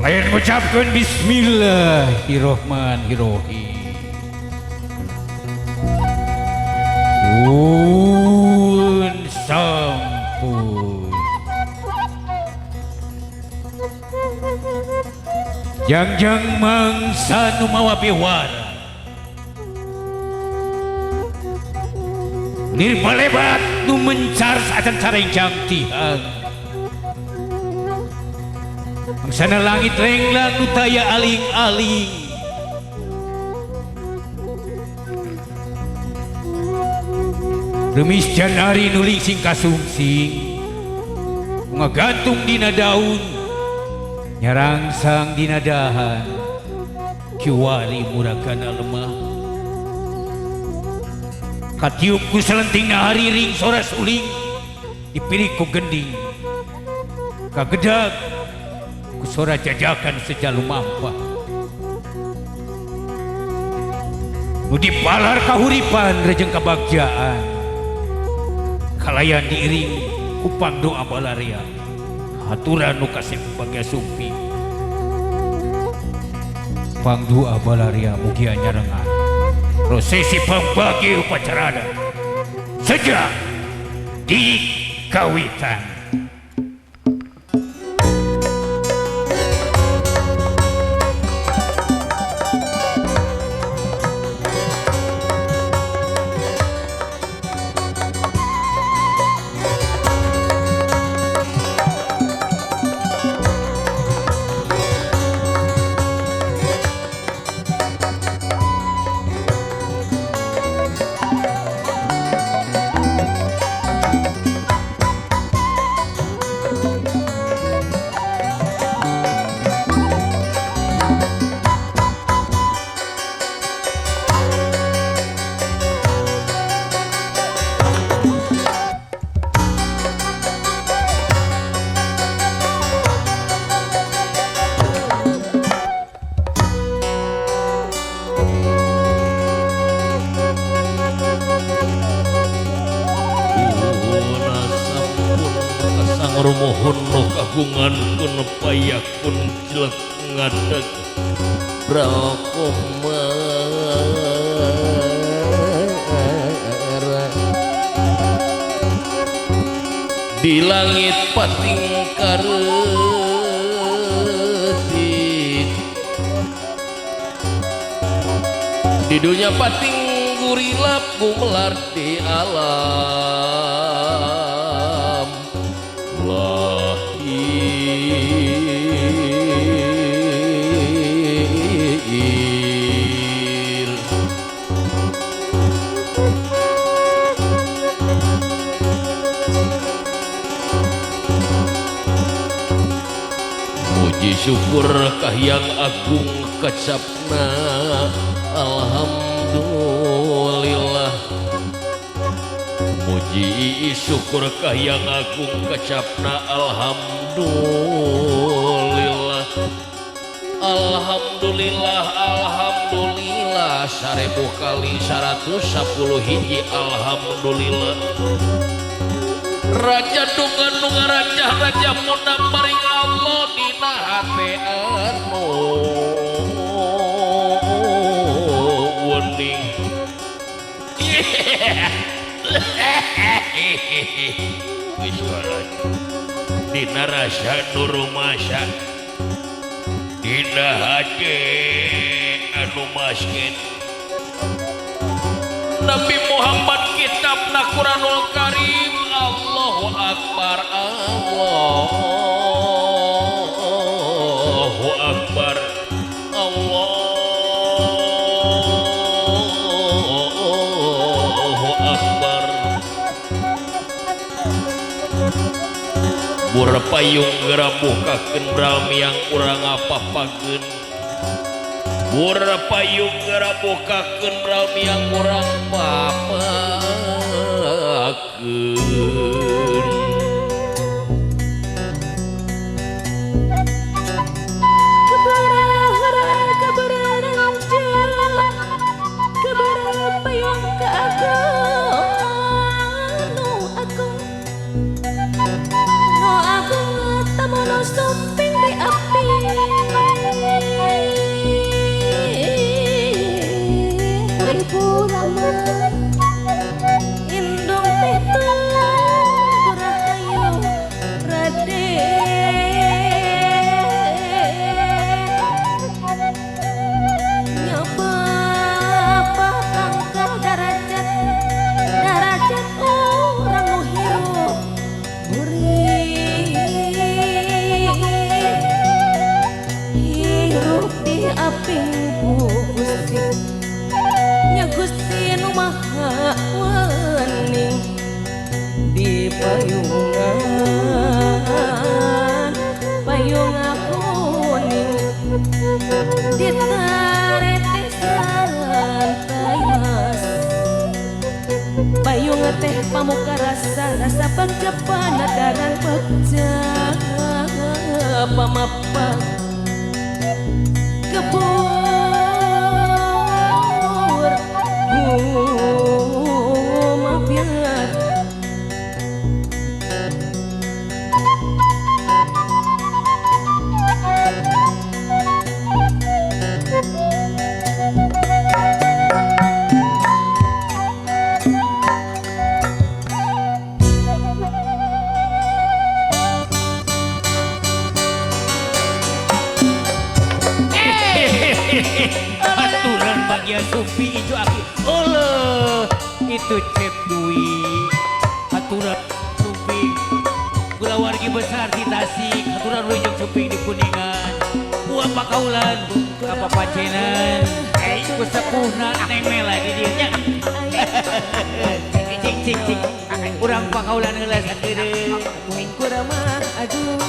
Layan mengucapkan Bismillahirrahmanirrahim. Pun sampun. Jangjang mangsa nu mawa bewara. Nirpalebat nu mencar saatan sarenjang tihang. Mangsana langit renglang nu taya aling-aling. Remis janari nuling sing kasungsing. Ngagantung dina daun. Nyarangsang dina dahan. Kiwari murakana lemah. Katiup ku selenting na hariring soras uling. Dipirik ku gending. Kagedag ku sora jajakan sejalu mampah. Nu dipalar kahuripan rejeng kabagjaan. Kalayan diiring upang doa balaria. Haturan nu kasih bagai sumpi. Pang doa balaria mugia nyarengan. Prosesi pembagi upacarana sejak dikawitan. Mohon no kagungan kun payakun jelek ngadeg brakomara di langit pating karetit di dunia pating gurilap gumelar di alam lahir. Puji syukur kahyang agung kacapna alhamdulillah. Muji syukur kahyang agung kacapna alhamdulillah. Alhamdulillah, alhamdulillah 1000 kali 110 hiji alhamdulillah. Raja dungan raja raja munang maring Allah dina hate anu wening. Dina rasa nurumasa dina hati anu masjid Nabi Muhammad kitabna Quranul Karim. Allahu Akbar, Allahu Akbar, Allahu Akbar. Burpayung gerabukakeun bramiang urang apapakeun. Burpayung gerabukakeun bramiang urang papakeun. Sumping di api wening di payung kuning ditarik santai mas payung teh pamuka rasa bangga panadaran pecah pamapa kebur mabiar aturan bagian Supi itu aku Allah itu Cep Dwi aturan Supi gula wargi besar di Tasik aturan rujung Supi di Kuningan buah pakaulan apa pacenan kusepuhna neng mela di dianya cik kurang pakaulan heula sakedeung kurang mah aduh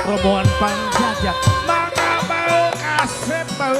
rombongan panjajak maka bau kasep bau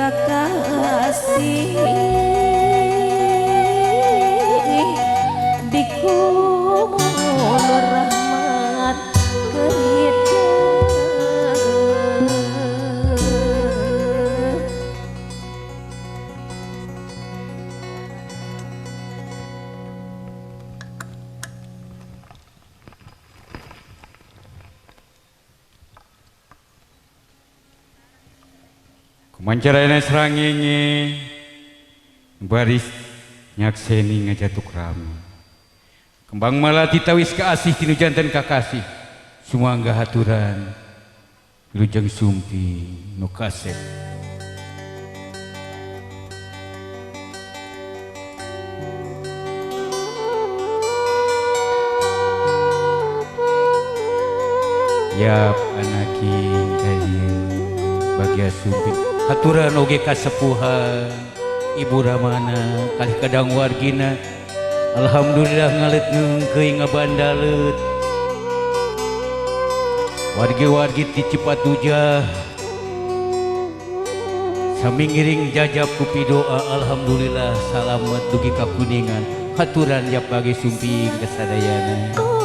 kakasih dikumul rahmat kehidupan. Kumancarana serangenge baris nyakseni ngajatuk rami kembang malati tawis kaasih tinu jantan kakasih sumangga haturan lujeng sumpi nu kasep yap anaki kalian bagia sumpi haturan oge kasepuhan Ibu Ramana kali kadang wargina alhamdulillah ngalet ngengkeuy ngabandalet wargi-wargi ti Cipatujah sami ngiring jajab kupi doa alhamdulillah salamet dugi ka Kuningan haturan jap bagi sumping kasadayana.